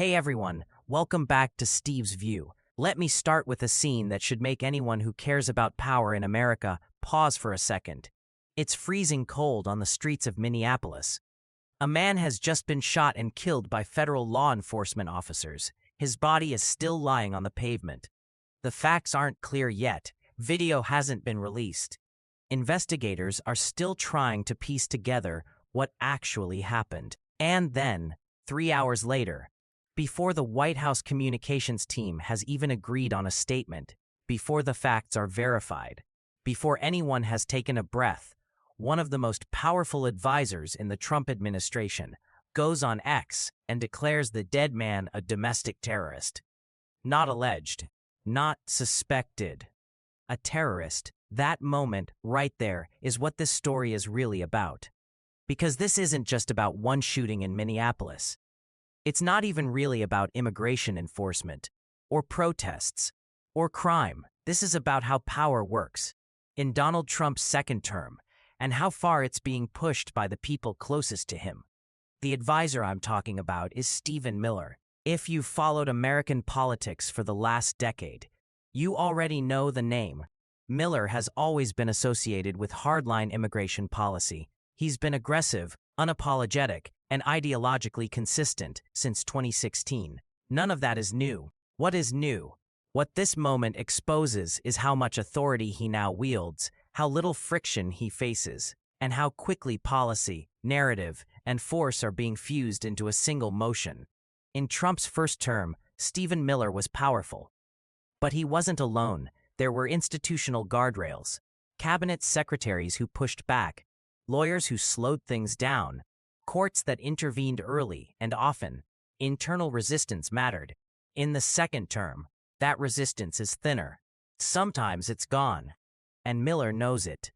Hey everyone, welcome back to Steve's View. Let me start with a scene that should make anyone who cares about power in America pause for a second. It's freezing cold on the streets of Minneapolis. A man has just been shot and killed by federal law enforcement officers. His body is still lying on the pavement. The facts aren't clear yet. Video hasn't been released. Investigators are still trying to piece together what actually happened. And then, 3 hours later, before the White House communications team has even agreed on a statement, before the facts are verified, before anyone has taken a breath, one of the most powerful advisors in the Trump administration goes on X and declares the dead man a domestic terrorist. Not alleged, not suspected. A terrorist. That moment right there is what this story is really about. Because this isn't just about one shooting in Minneapolis. It's not even really about immigration enforcement, or protests, or crime. This is about how power works in Donald Trump's second term, and how far it's being pushed by the people closest to him. The advisor I'm talking about is Stephen Miller. If you've followed American politics for the last decade, you already know the name. Miller has always been associated with hardline immigration policy. He's been aggressive, unapologetic, and ideologically consistent since 2016. None of that is new. What is new? What this moment exposes is how much authority he now wields, how little friction he faces, and how quickly policy, narrative, and force are being fused into a single motion. In Trump's first term, Stephen Miller was powerful. But he wasn't alone. There were institutional guardrails, cabinet secretaries who pushed back, lawyers who slowed things down, courts that intervened early and often. Internal resistance mattered. In the second term, that resistance is thinner. Sometimes it's gone. And Miller knows it.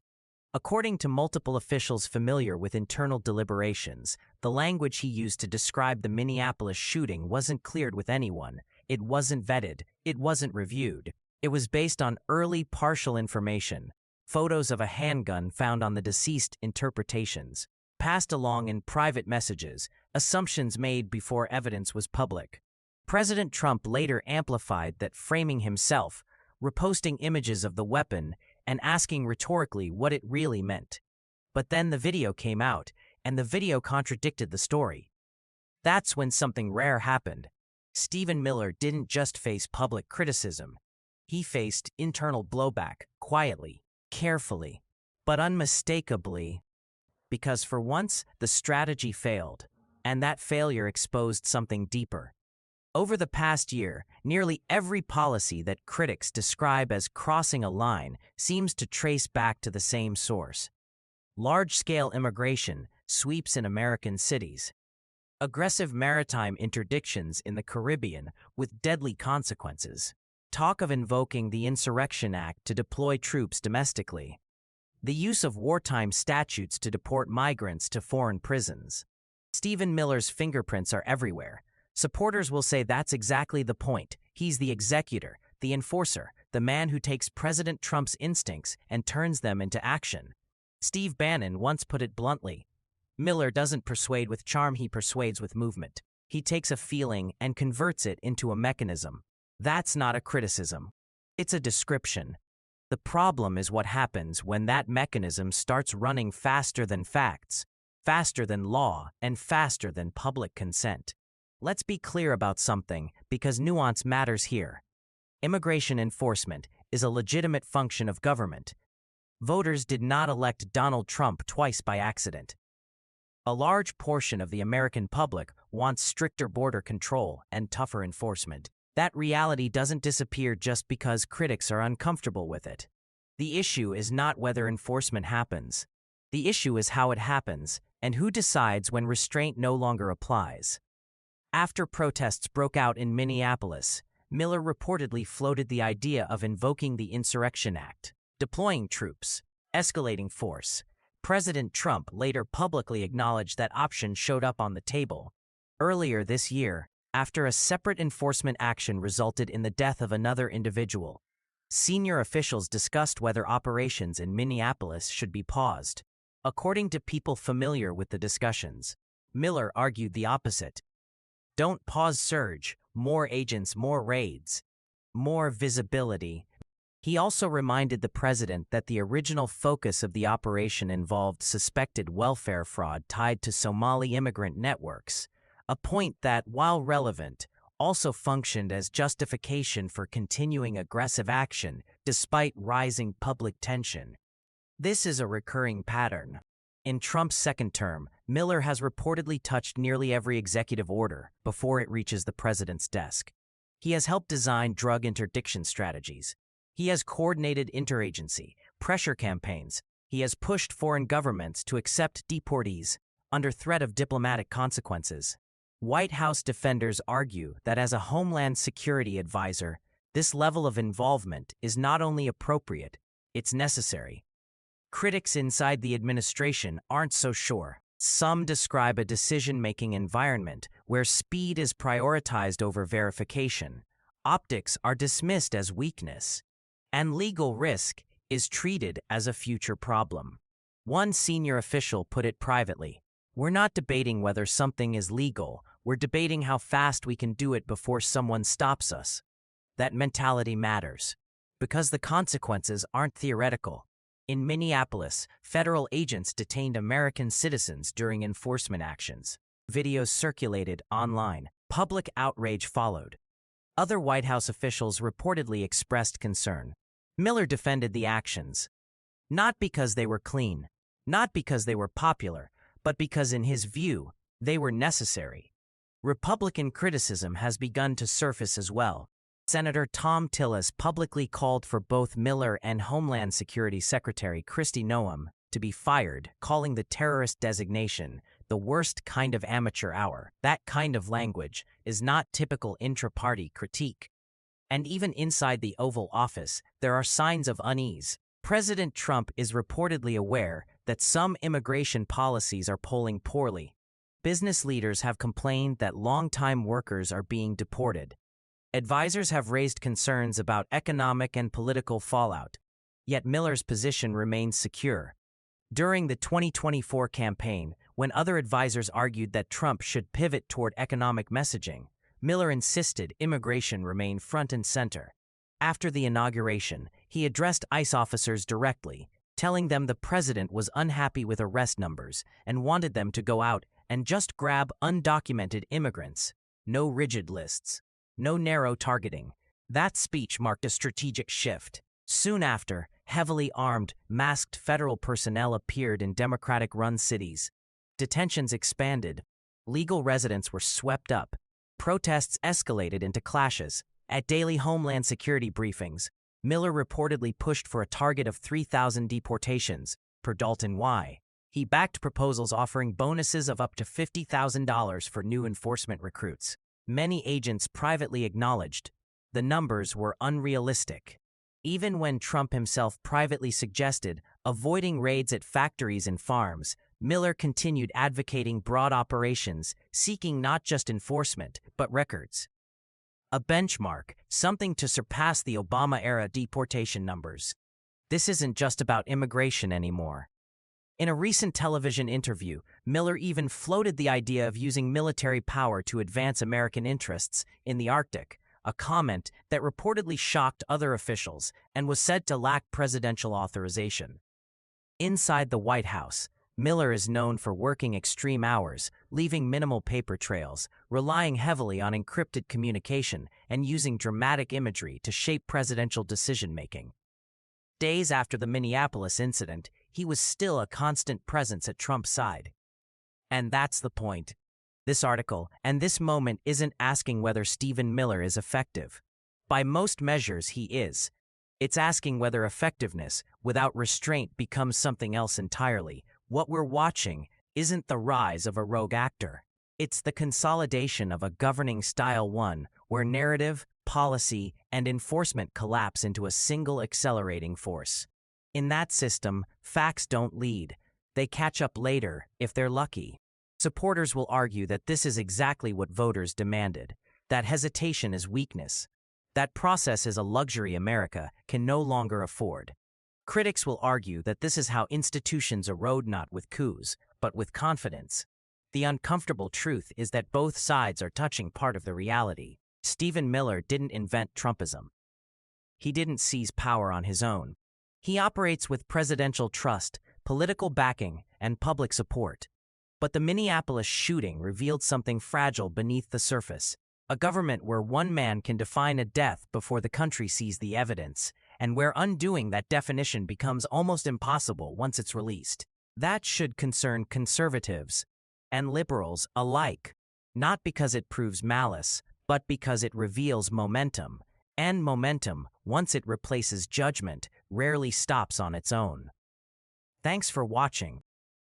According to multiple officials familiar with internal deliberations, the language he used to describe the Minneapolis shooting wasn't cleared with anyone. It wasn't vetted. It wasn't reviewed. It was based on early partial information, photos of a handgun found on the deceased, interpretations passed along in private messages, assumptions made before evidence was public. President Trump later amplified that framing himself, reposting images of the weapon, and asking rhetorically what it really meant. But then the video came out, and the video contradicted the story. That's when something rare happened. Stephen Miller didn't just face public criticism. He faced internal blowback, quietly, carefully, but unmistakably. Because for once, the strategy failed, and that failure exposed something deeper. Over the past year, nearly every policy that critics describe as crossing a line seems to trace back to the same source. Large-scale immigration sweeps in American cities. Aggressive maritime interdictions in the Caribbean with deadly consequences. Talk of invoking the Insurrection Act to deploy troops domestically. The use of wartime statutes to deport migrants to foreign prisons. Stephen Miller's fingerprints are everywhere. Supporters will say that's exactly the point. He's the executor, the enforcer, the man who takes President Trump's instincts and turns them into action. Steve Bannon once put it bluntly, Miller doesn't persuade with charm, he persuades with movement. He takes a feeling and converts it into a mechanism. That's not a criticism. It's a description. The problem is what happens when that mechanism starts running faster than facts, faster than law, and faster than public consent. Let's be clear about something, because nuance matters here. Immigration enforcement is a legitimate function of government. Voters did not elect Donald Trump twice by accident. A large portion of the American public wants stricter border control and tougher enforcement. That reality doesn't disappear just because critics are uncomfortable with it. The issue is not whether enforcement happens. The issue is how it happens, and who decides when restraint no longer applies. After protests broke out in Minneapolis, Miller reportedly floated the idea of invoking the Insurrection Act, deploying troops, escalating force. President Trump later publicly acknowledged that option showed up on the table. Earlier this year, after a separate enforcement action resulted in the death of another individual, senior officials discussed whether operations in Minneapolis should be paused. According to people familiar with the discussions, Miller argued the opposite. Don't pause surge, more agents, more raids, more visibility. He also reminded the president that the original focus of the operation involved suspected welfare fraud tied to Somali immigrant networks, a point that, while relevant, also functioned as justification for continuing aggressive action despite rising public tension. This is a recurring pattern. In Trump's second term, Miller has reportedly touched nearly every executive order before it reaches the president's desk. He has helped design drug interdiction strategies. He has coordinated interagency, pressure campaigns. He has pushed foreign governments to accept deportees under threat of diplomatic consequences. White House defenders argue that as a Homeland Security advisor, this level of involvement is not only appropriate, it's necessary. Critics inside the administration aren't so sure. Some describe a decision-making environment where speed is prioritized over verification, optics are dismissed as weakness, and legal risk is treated as a future problem. One senior official put it privately, "We're not debating whether something is legal, we're debating how fast we can do it before someone stops us." That mentality matters, because the consequences aren't theoretical. In Minneapolis, federal agents detained American citizens during enforcement actions. Videos circulated online. Public outrage followed. Other White House officials reportedly expressed concern. Miller defended the actions, not because they were clean, not because they were popular, but because in his view, they were necessary. Republican criticism has begun to surface as well. Senator Tom Tillis publicly called for both Miller and Homeland Security Secretary Kristi Noem to be fired, calling the terrorist designation the worst kind of amateur hour. That kind of language is not typical intra-party critique. And even inside the Oval Office, there are signs of unease. President Trump is reportedly aware that some immigration policies are polling poorly. Business leaders have complained that long-time workers are being deported. Advisors have raised concerns about economic and political fallout, yet Miller's position remains secure. During the 2024 campaign, when other advisors argued that Trump should pivot toward economic messaging, Miller insisted immigration remain front and center. After the inauguration, he addressed ICE officers directly, telling them the president was unhappy with arrest numbers and wanted them to go out and just grab undocumented immigrants. No rigid lists. No narrow targeting. That speech marked a strategic shift. Soon after, heavily armed, masked federal personnel appeared in Democratic-run cities. Detentions expanded. Legal residents were swept up. Protests escalated into clashes. At daily Homeland Security briefings, Miller reportedly pushed for a target of 3,000 deportations, per Dalton Y. He backed proposals offering bonuses of up to $50,000 for new enforcement recruits. Many agents privately acknowledged the numbers were unrealistic. Even when Trump himself privately suggested avoiding raids at factories and farms, Miller continued advocating broad operations, seeking not just enforcement, but records. A benchmark, something to surpass the Obama-era deportation numbers. This isn't just about immigration anymore. In a recent television interview, Miller even floated the idea of using military power to advance American interests in the Arctic, a comment that reportedly shocked other officials and was said to lack presidential authorization. Inside the White House, Miller is known for working extreme hours, leaving minimal paper trails, relying heavily on encrypted communication, and using dramatic imagery to shape presidential decision-making. Days after the Minneapolis incident, he was still a constant presence at Trump's side. And that's the point. This article and this moment isn't asking whether Stephen Miller is effective. By most measures, he is. It's asking whether effectiveness without restraint becomes something else entirely. What we're watching isn't the rise of a rogue actor. It's the consolidation of a governing style, one where narrative, policy, and enforcement collapse into a single accelerating force. In that system, facts don't lead. They catch up later, if they're lucky. Supporters will argue that this is exactly what voters demanded, that hesitation is weakness. That process is a luxury America can no longer afford. Critics will argue that this is how institutions erode not with coups, but with confidence. The uncomfortable truth is that both sides are touching part of the reality. Stephen Miller didn't invent Trumpism. He didn't seize power on his own. He operates with presidential trust, political backing, and public support. But the Minneapolis shooting revealed something fragile beneath the surface. A government where one man can define a death before the country sees the evidence, and where undoing that definition becomes almost impossible once it's released. That should concern conservatives and liberals alike, not because it proves malice, but because it reveals momentum. And momentum, once it replaces judgment, rarely stops on its own. Thanks for watching.